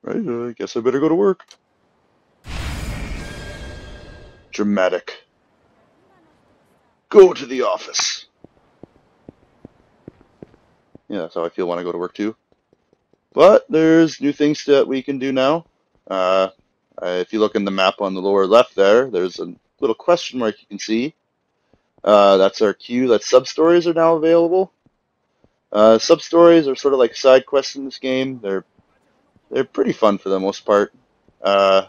Right, I guess I better go to work. Dramatic. Go to the office. Yeah, that's how I feel when I go to work too. But there's new things that we can do now. Uh, if you look in the map on the lower left there, there's a little question mark you can see. That's our queue that sub-stories are now available. Sub-stories are sort of like side quests in this game. They're pretty fun for the most part. Uh,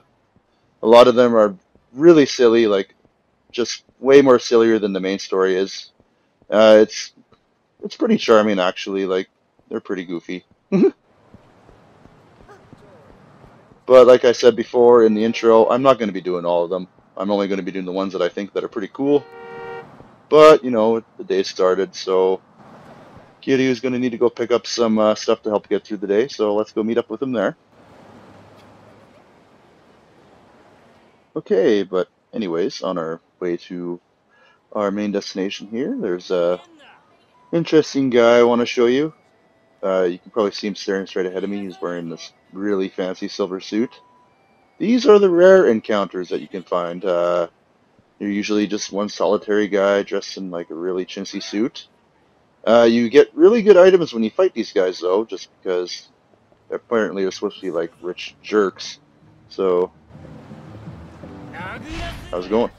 a lot of them are really silly, like just way more sillier than the main story is. It's pretty charming actually. Like they're pretty goofy. But like I said before in the intro, I'm not going to be doing all of them. I'm only going to be doing the ones that I think that are pretty cool. But you know, the day started, so Kiryu is going to need to go pick up some stuff to help get through the day. So let's go meet up with him there. Okay, but anyways, on our way to our main destination here, there's a interesting guy I want to show you. You can probably see him staring straight ahead of me. He's wearing this really fancy silver suit. These are the rare encounters that you can find. They're usually just one solitary guy dressed in like a really chintzy suit. You get really good items when you fight these guys though, just because apparently they're supposed to be like rich jerks. So, how's it going?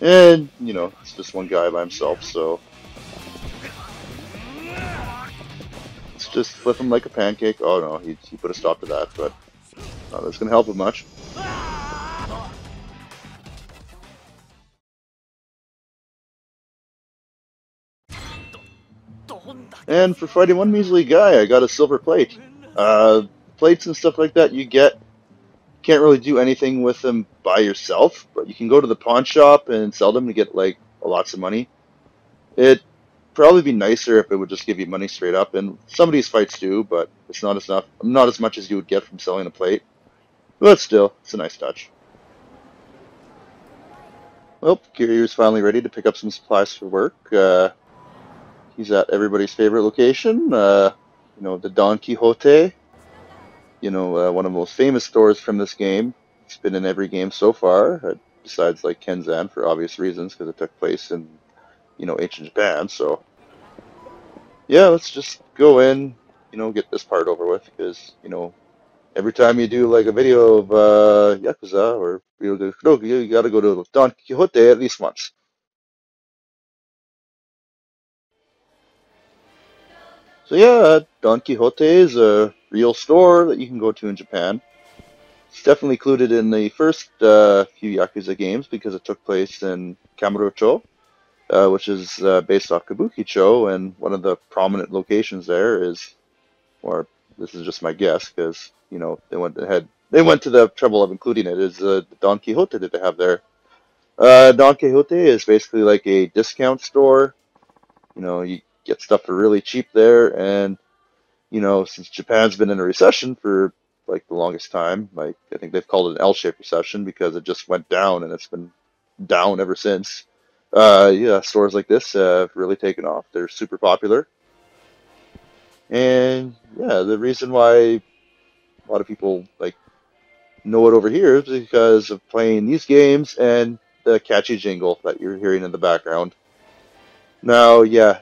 And, you know, it's just one guy by himself, so let's just flip him like a pancake. Oh no, he put a stop to that, but not that's gonna help him much. And for fighting one measly guy, I got a silver plate. Plates and stuff like that you get. Can't really do anything with them by yourself, but you can go to the pawn shop and sell them to get like lots of money. It'd probably be nicer if it would just give you money straight up, and some of these fights do, but it's not as much as you would get from selling a plate. But still, it's a nice touch. Well, Kiryu's finally ready to pick up some supplies for work. He's at everybody's favorite location, you know, the Don Quijote. You know, one of the most famous stores from this game. It's been in every game so far, besides like Kenzan for obvious reasons, because it took place in, you know, ancient Japan. So, yeah, let's just go in, you know, get this part over with, because, you know, every time you do like a video of Yakuza or Ryu Ga Gotoku, you gotta go to Don Quixote at least once. So yeah, Don Quixote is a real store that you can go to in Japan. It's definitely included in the first few Yakuza games because it took place in Kamurocho, which is based off Kabukicho, and one of the prominent locations there is, or this is just my guess because you know they went to the trouble of including it, is Don Quixote that they have there. Don Quixote is basically like a discount store. You know, you get stuff for really cheap there, and you know, since Japan's been in a recession for like the longest time, like I think they've called it an L-shaped recession because it just went down and it's been down ever since. Yeah, stores like this have really taken off. They're super popular, and yeah, the reason why a lot of people like know it over here is because of playing these games and the catchy jingle that you're hearing in the background. Now, yeah,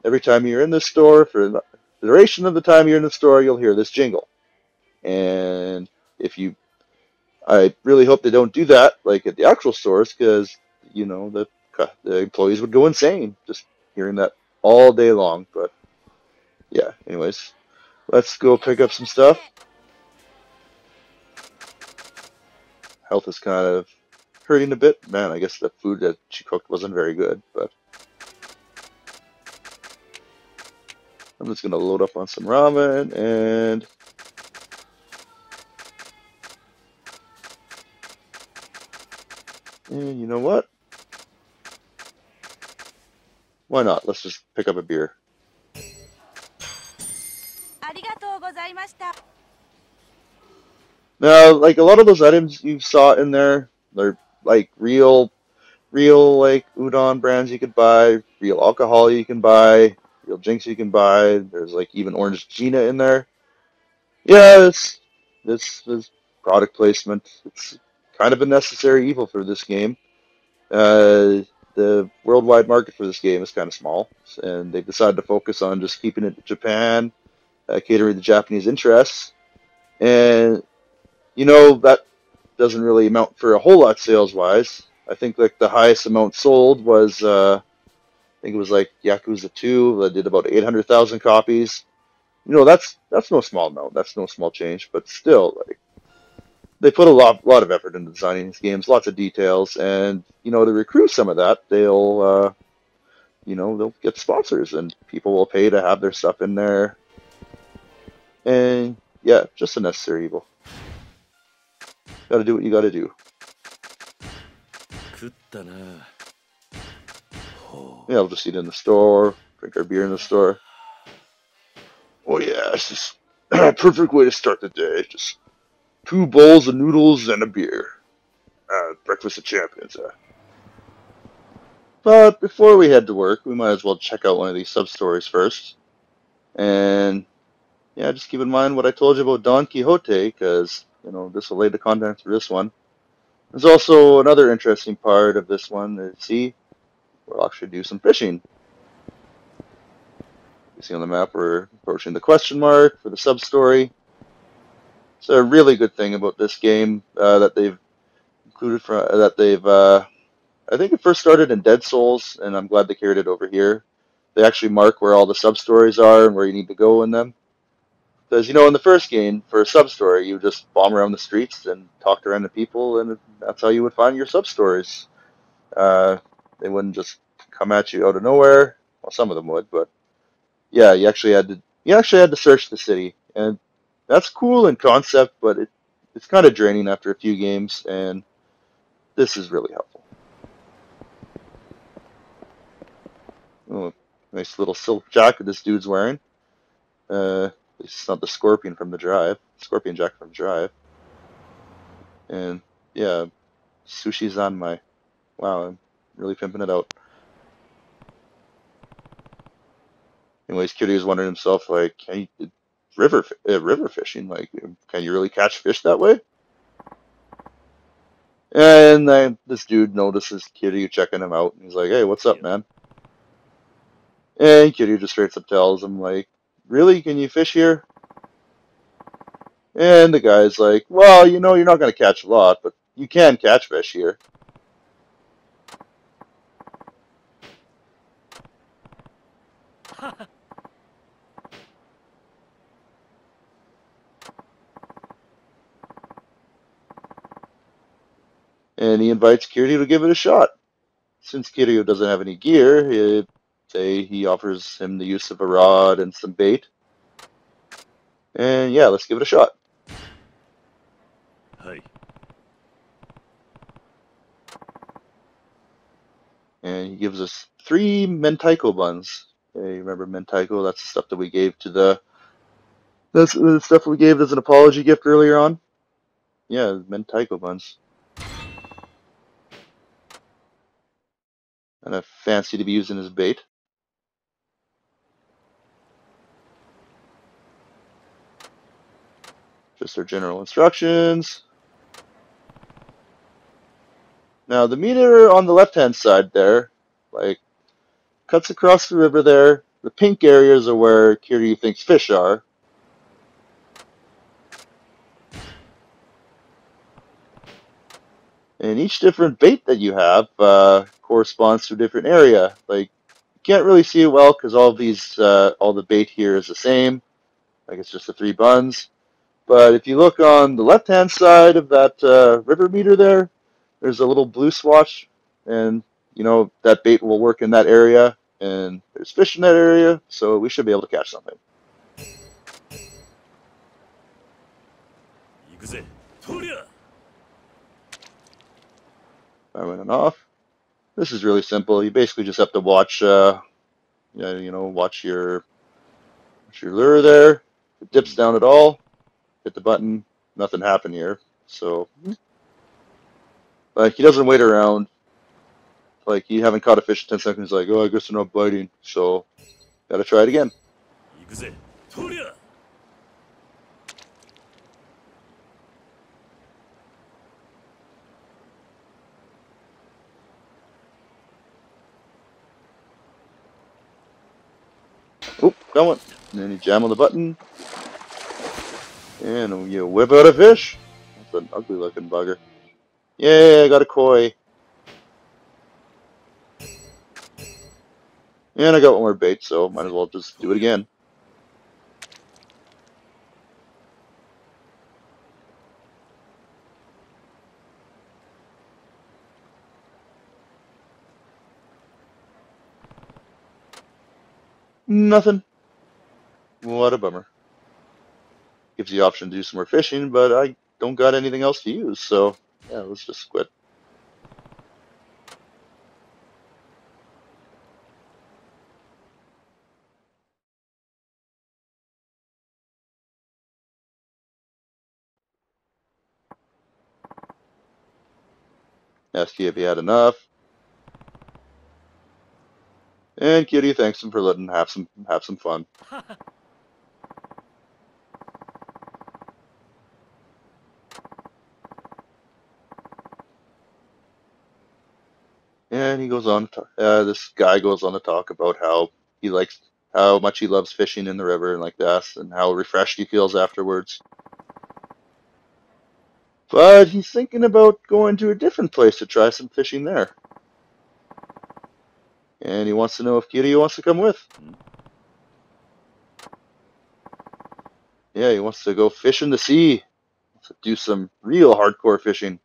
every time you're in the store, for the duration of the time you're in the store, you'll hear this jingle. And if you, I really hope they don't do that like at the actual stores, because you know the employees would go insane just hearing that all day long. But yeah, anyways, let's go pick up some stuff. Health is kind of hurting a bit. Man, I guess the food that she cooked wasn't very good, but I'm just gonna load up on some ramen and you know what? Why not? Let's just pick up a beer. Now, like a lot of those items you saw in there, they're like real. real like udon brands you could buy, real alcohol you can buy, real drinks you can buy. There's like even Orange Gina in there. Yeah, this is product placement. It's kind of a necessary evil for this game. The worldwide market for this game is kind of small, and they've decided to focus on just keeping it in Japan, catering to Japanese interests. And that doesn't really amount for a whole lot sales wise. I think like the highest amount sold was I think it was like Yakuza 2 that did about 800,000 copies. That's no small amount. That's no small change, but still, like they put a lot of effort into designing these games, lots of details, and to recruit some of that, they'll get sponsors and people will pay to have their stuff in there. And yeah, just a necessary evil. Got to do what you got to do. Yeah, we'll just eat in the store, drink our beer in the store. Oh yeah, it's just a perfect way to start the day. Just 2 bowls of noodles and a beer. Breakfast of champions. But before we head to work, we might as well check out one of these sub-stories first. And yeah, just keep in mind what I told you about Don Quixote, because this will lay the content for this one. There's also another interesting part of this one. See, we'll actually do some fishing. You see on the map, we're approaching the question mark for the sub-story. It's a really good thing about this game that they've included I think it first started in Dead Souls, and I'm glad they carried it over here. They actually mark where all the sub-stories are and where you need to go in them. Because, in the first game, for a sub-story, you just bomb around the streets and talk to random people, and that's how you would find your sub-stories. They wouldn't just come at you out of nowhere. Well, some of them would, but yeah, you actually had to search the city, and that's cool in concept, but it's kind of draining after a few games, and this is really helpful. Oh, nice little silk jacket this dude's wearing. It's not the scorpion jacket from Drive. And yeah, sushi's on my. Wow, I'm really pimping it out. Anyways, Kiryu's wondering himself, like, river fishing, like, can you really catch fish that way? And then this dude notices Kiryu checking him out, and he's like, "Hey, what's up, man?" And Kiryu just straight up tells him, like, "Really? Can you fish here?" And the guy's like, "Well, you're not going to catch a lot, but you can catch fish here." And he invites Kiryu to give it a shot. Since Kiryu doesn't have any gear, he offers him the use of a rod and some bait. And yeah, let's give it a shot. And he gives us 3 mentaiko buns. Okay, remember mentaiko? That's the stuff that we gave that's the stuff we gave as an apology gift earlier on. Yeah, mentaiko buns. And I fancy to be using as bait. Just our general instructions. Now the meter on the left-hand side there, like, cuts across the river there. The pink areas are where Kiryu thinks fish are. And each different bait that you have corresponds to a different area. Like, you can't really see it well because all the bait here is the same. Like, it's just the 3 buns. But if you look on the left-hand side of that river meter there, there's a little blue swatch, and that bait will work in that area, and there's fish in that area, so we should be able to catch something. Firing it off. This is really simple. You basically just have to watch, watch your lure there. If it dips down at all, hit the button. Nothing happened here. So, but he doesn't wait around. Like, you haven't caught a fish in 10 seconds, like, oh, I guess they're not biting, so gotta try it again. Oop, got one. And then you jam on the button, and you whip out a fish. That's an ugly looking bugger. Yeah, I got a koi. And I got one more bait, so might as well just do it again. Nothing. What a bummer. Gives you the option to do some more fishing, but I don't got anything else to use, so yeah, let's just quit. Ask you if you had enough. And Kitty thanks him for letting him have some fun. And he goes on. This guy goes on to talk about how much he loves fishing in the river and like that, and how refreshed he feels afterwards. But he's thinking about going to a different place to try some fishing there. And he wants to know if Kiryu wants to come with. Yeah, he wants to go fish in the sea. Wants to do some real hardcore fishing.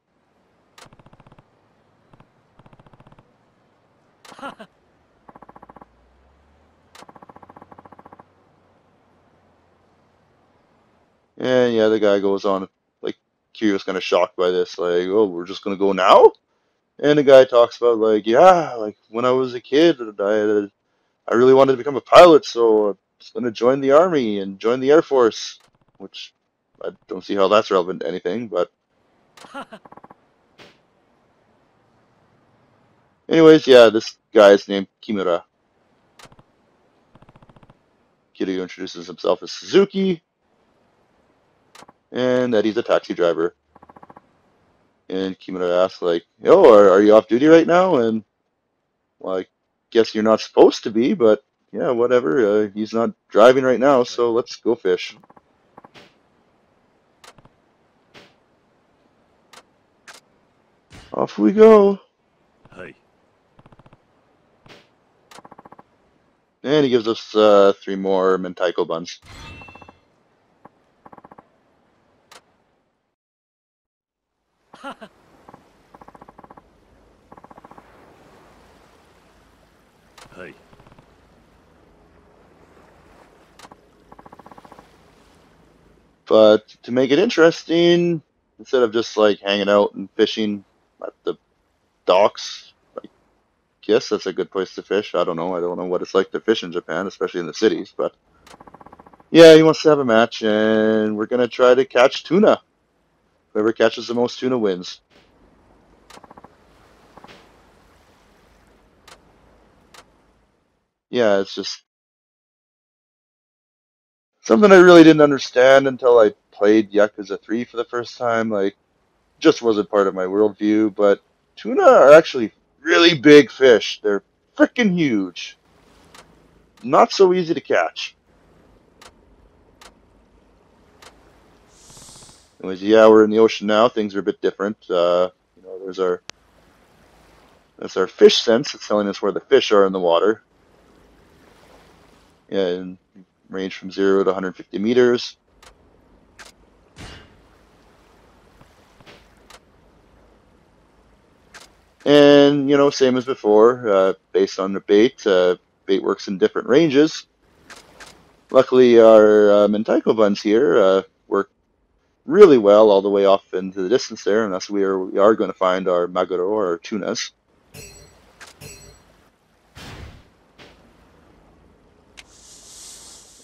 And yeah, the guy goes on, like, Kiryu's kind of shocked by this, like, oh, we're just gonna go now? And the guy talks about, like, yeah, like, when I was a kid, I really wanted to become a pilot, so I was gonna join the army and join the Air Force, which I don't see how that's relevant to anything, but anyways, yeah, this guy is named Kimura. Kiryu introduces himself as Suzuki, and that he's a taxi driver. And Kimura asks, like, yo, are you off duty right now? And, well, I guess you're not supposed to be, but yeah, whatever. He's not driving right now, so let's go fish. Off we go. And he gives us 3 more mentaiko buns. But to make it interesting, instead of just like hanging out and fishing at the docks, I guess that's a good place to fish. I don't know. I don't know what it's like to fish in Japan, especially in the cities. But yeah, he wants to have a match, and we're gonna try to catch tuna. Whoever catches the most tuna wins. Yeah, it's just something I really didn't understand until I played Yakuza 3 for the first time. Like, just wasn't part of my worldview. But tuna are actually really big fish. They're freaking huge. Not so easy to catch. Anyways, yeah, we're in the ocean now. Things are a bit different. There's our fish sense. It's telling us where the fish are in the water. Yeah, and range from 0 to 150 meters. And, same as before, based on the bait, bait works in different ranges. Luckily, our mentaiko buns here work really well all the way off into the distance there, and that's where we are going to find our maguro, or our tunas.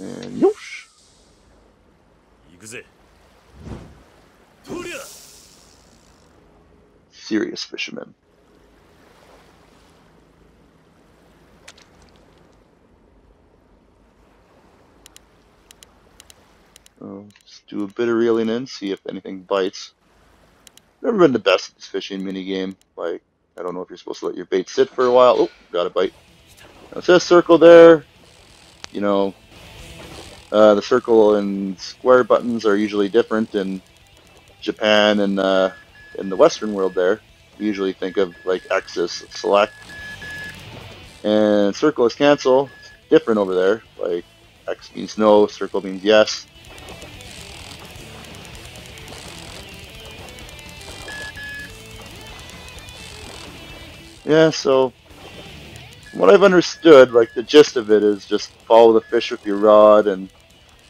And yoosh! Serious fishermen. do a bit of reeling in, see if anything bites. Never been the best at this fishing mini game. Like, I don't know if you're supposed to let your bait sit for a while. Oh, got a bite. Now it says circle there. You know, the circle and square buttons are usually different in Japan and in the Western world. There, we usually think of like X as select and circle is cancel. It's different over there. Like X means no, circle means yes. Yeah, so what I've understood, like the gist of it is just follow the fish with your rod and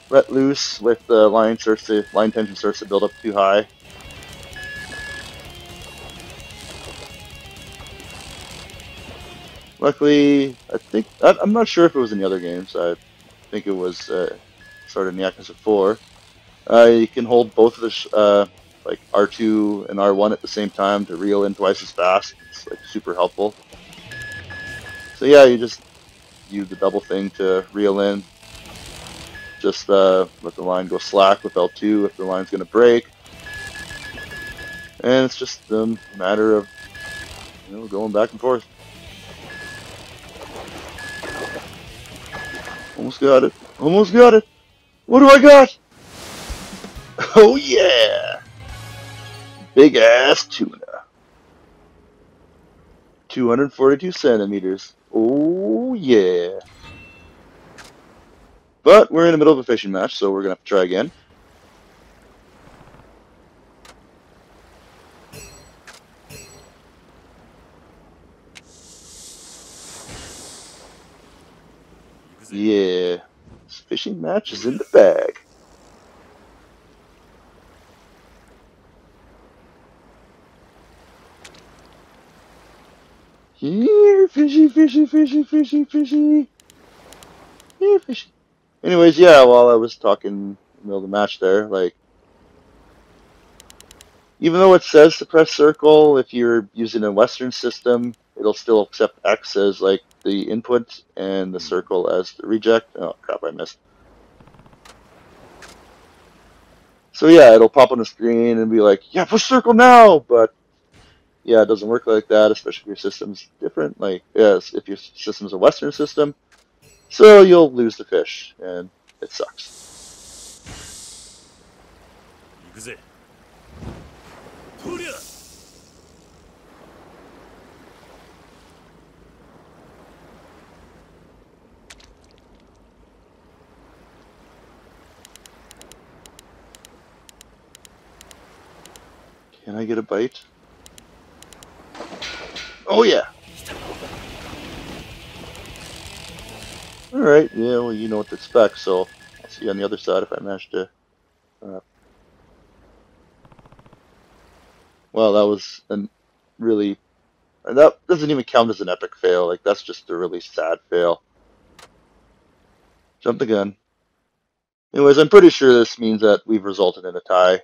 let loose with the line tension starts to build up too high. Luckily, I'm not sure if it was in the other games. I think it was started in Yakuza 4. You can hold both of the like R2 and R1 at the same time to reel in twice as fast. It's like super helpful. So yeah, you just use the double thing to reel in. Just let the line go slack with L2 if the line's going to break. And it's just a matter of going back and forth. Almost got it. Almost got it. What do I got? Oh yeah! Big ass tuna. 242 centimeters. Oh yeah. But we're in the middle of a fishing match, so we're going to have to try again. Yeah. This fishing match is in the bag. Here, fishy, fishy, fishy, fishy, fishy. Here, fishy. Anyways, yeah, while I was talking in the middle of the match there, like, even though it says to press circle, if you're using a Western system, it'll still accept X as, like, the input and the circle as the reject. Oh, crap, I missed. So, yeah, it'll pop on the screen and be like, yeah, push circle now! But, yeah, it doesn't work like that, especially if your system's different. Like, yes, if your system's a Western system, so you'll lose the fish, and it sucks. Can I get a bite? Oh yeah! Alright, yeah, well you know what to expect, so I'll see you on the other side if I manage to... well, that was a really... that doesn't even count as an epic fail, like that's just a really sad fail. Jump the gun. Anyways, I'm pretty sure this means that we've resulted in a tie.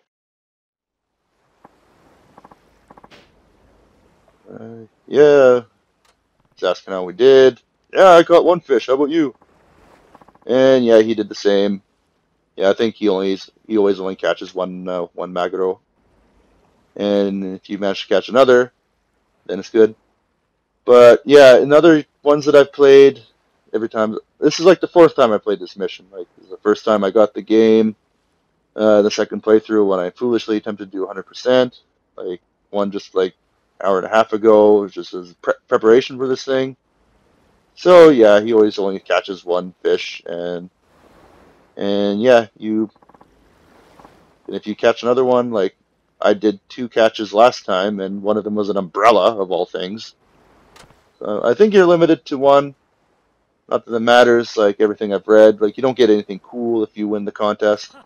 Yeah, he's asking how we did. Yeah, I caught one fish. How about you? And yeah, he did the same. Yeah, I think he always only catches one maguro. And if you manage to catch another, then it's good. But yeah, in other ones that I've played, every time this is like the fourth time I played this mission. Like this is the first time I got the game. The second playthrough when I foolishly attempted to do 100%. Like one just like hour and a half ago, just as preparation for this thing. So yeah, he always only catches one fish, and yeah, if you catch another one, like I did 2 catches last time, and one of them was an umbrella of all things. So I think you're limited to 1. Not that it matters. Like everything I've read, like you don't get anything cool if you win the contest.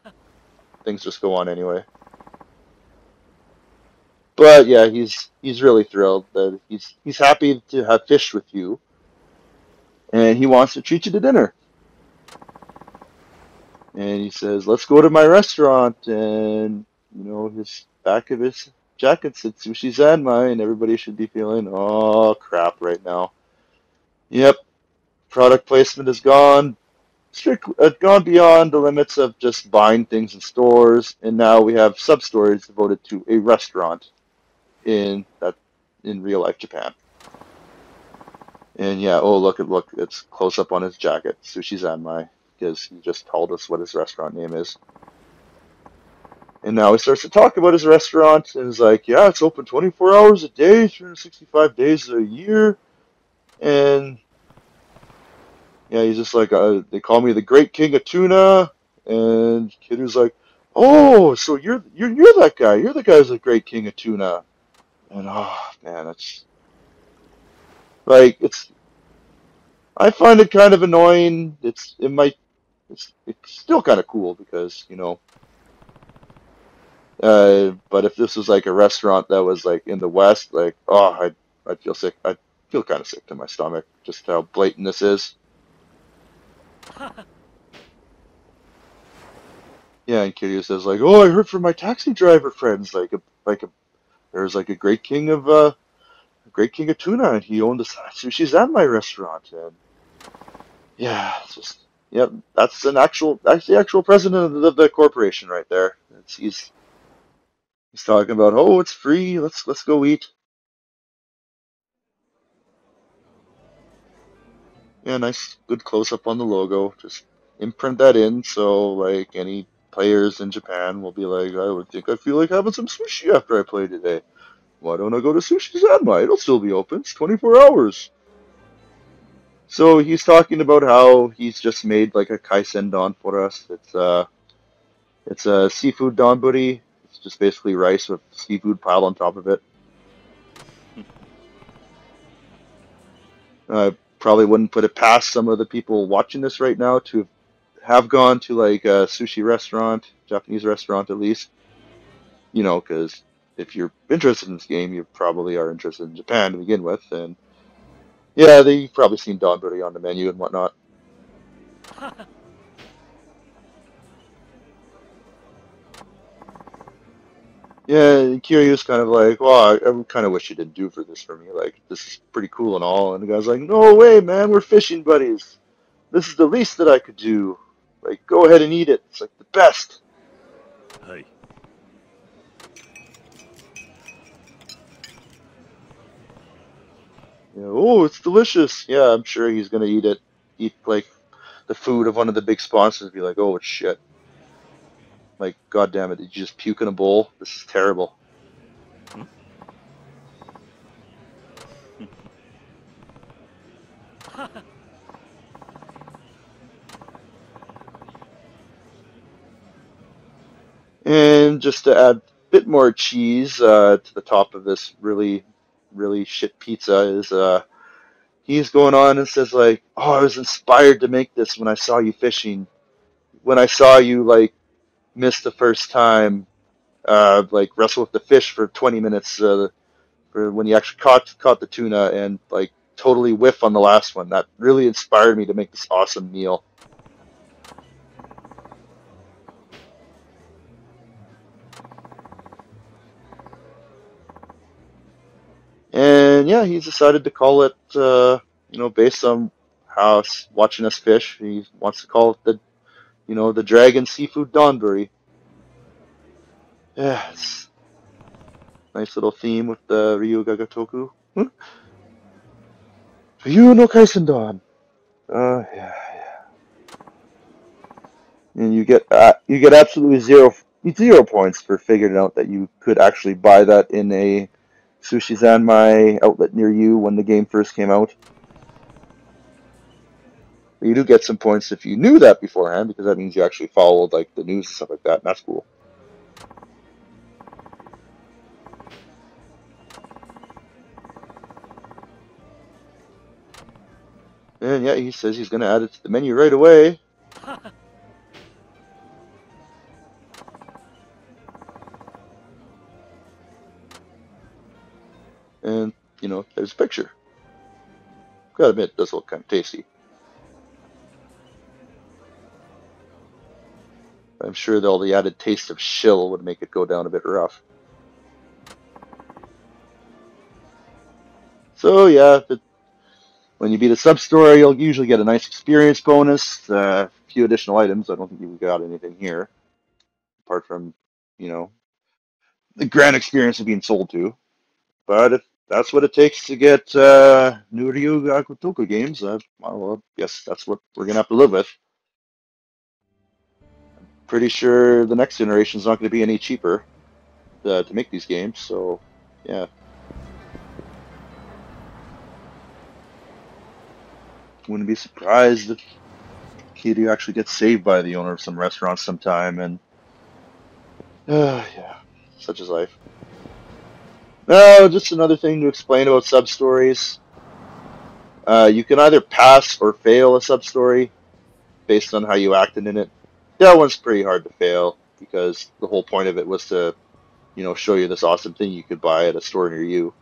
Things just go on anyway. But yeah, he's really thrilled that he's happy to have fished with you, and he wants to treat you to dinner. And he says, "Let's go to my restaurant." And his back of his jacket said "Sushi Zanmai," and everybody should be feeling, "Oh crap!" right now. Yep, product placement is gone. gone beyond the limits of just buying things in stores, and now we have sub-stories devoted to a restaurant in that in real life Japan. And yeah, oh look, it's close up on his jacket, Sushi Zanmai, because he just told us what his restaurant name is. And now he starts to talk about his restaurant, and he's like, yeah, it's open 24 hours a day, 365 days a year, and yeah, he's just like, they call me the Great King of Tuna, and Kiryu's like, oh, so you're that guy, you're the guy who's the Great King of Tuna, and oh man, it's like I find it kind of annoying. It's still kind of cool because but if this was like a restaurant that was like in the West, like I'd feel sick. I'd feel kind of sick to my stomach just how blatant this is. Yeah, and Kiryu says like, oh, I heard from my taxi driver friends there's like a great king of tuna, and he owned a sushi zanmai restaurant, and yeah, it's just yep, that's the actual president of the corporation right there. He's talking about, oh, it's free. Let's go eat. Yeah, nice, good close up on the logo. Just imprint that in so like any players in Japan will be like, I feel like having some sushi after I play today. Why don't I go to Sushi Zanmai? It'll still be open. It's 24 hours. So he's talking about how he's just made like a kaisen don for us. It's a seafood donburi. It's just basically rice with seafood piled on top of it. I probably wouldn't put it past some of the people watching this right now to have gone to like a sushi restaurant, Japanese restaurant at least, because if you're interested in this game, you probably are interested in Japan to begin with, and yeah, they've probably seen donburi on the menu and whatnot. Yeah, Kiryu's kind of like, well, I kind of wish you didn't do for this for me. Like, this is pretty cool and all. And the guy's like, no way, man, we're fishing buddies. This is the least that I could do. Like, go ahead and eat it. It's like the best. Hey. Oh, it's delicious. Yeah, I'm sure he's gonna eat it. Eat like the food of one of the big sponsors. Be like, oh, it's shit. Like, god damn it, did you just puke in a bowl? This is terrible. And just to add a bit more cheese to the top of this really, really shit pizza is he's going on and says like, oh, I was inspired to make this when I saw you fishing. When I saw you like miss the first time, like wrestle with the fish for 20 minutes for when you actually caught the tuna and like totally whiff on the last one. That really inspired me to make this awesome meal. And yeah, he's decided to call it, based on how watching us fish, he wants to call it the Dragon Seafood Donburi. Yeah, it's a nice little theme with the Ryu Ga Gotoku. Ryu no Kaisen Don. Yeah. And you get absolutely zero points for figuring out that you could actually buy that in a Sushi Zanmai outlet near you when the game first came out. But you do get some points if you knew that beforehand, because that means you actually followed like the news and stuff like that, and that's cool. And yeah, he says he's going to add it to the menu right away. And, there's a picture. Gotta admit, it does look kind of tasty. I'm sure that all the added taste of shill would make it go down a bit rough. So yeah, when you beat a sub-story, you'll usually get a nice experience bonus. If few additional items. I don't think we got anything here apart from, you know, the grand experience of being sold to. But if that's what it takes to get new Ryu Ga Gotoku games, well, I guess that's what we're gonna have to live with. Pretty sure the next generation is not going to be any cheaper to make these games. So, yeah, wouldn't be surprised if Kiryu actually gets saved by the owner of some restaurant sometime. And yeah, such is life. No, just another thing to explain about sub-stories. You can either pass or fail a sub-story based on how you acted in it. That one's pretty hard to fail because the whole point of it was to, show you this awesome thing you could buy at a store near you.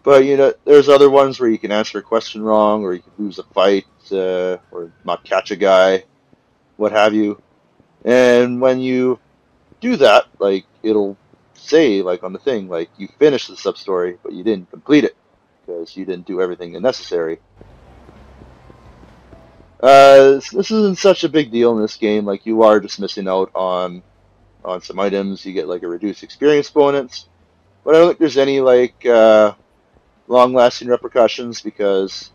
But there's other ones where you can answer a question wrong, or you can lose a fight, or not catch a guy, what have you. And when you do that, like it'll say, like on the thing, like you finished the sub story, but you didn't complete it because you didn't do everything necessary. This isn't such a big deal in this game. Like you are just missing out on some items. You get like a reduced experience bonus, but I don't think there's any like long-lasting repercussions because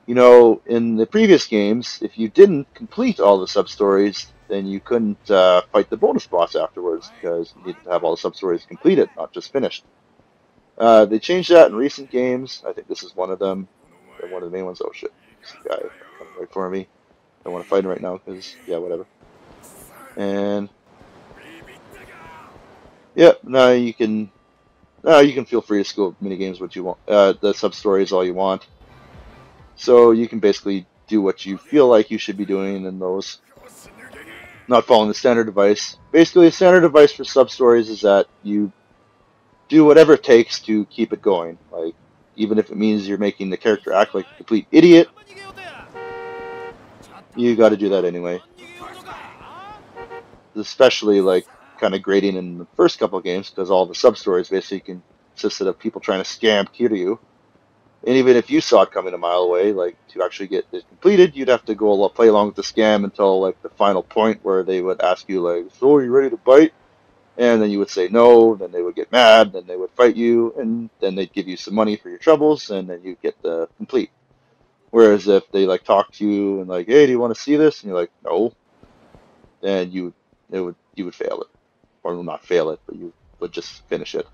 in the previous games, if you didn't complete all the sub-stories, then you couldn't fight the bonus boss afterwards because you needed to have all the sub-stories completed, not just finished. They changed that in recent games. I think this is one of them. One of the main ones. Oh shit, this guy coming right for me. I don't want to fight him right now because, yeah, whatever. And yeah, now you can feel free to scope mini games what you want. The sub-stories all you want. So you can basically do what you feel like you should be doing in those, not following the standard advice. Basically, the standard advice for sub-stories is that you do whatever it takes to keep it going. Like, even if it means you're making the character act like a complete idiot, you got to do that anyway. Especially, like, kind of grating in the first couple of games, because all the sub-stories basically consisted of people trying to scam Kiryu. And even if you saw it coming a mile away, like to actually get it completed, you'd have to go play along with the scam until like the final point where they would ask you like, "So are you ready to bite?" And then you would say no. Then they would get mad. Then they would fight you, and then they'd give you some money for your troubles, and then you get the complete. Whereas if they like talk to you and like, "Hey, do you want to see this?" and you're like, "No," then you would fail it, or not fail it, but you would just finish it.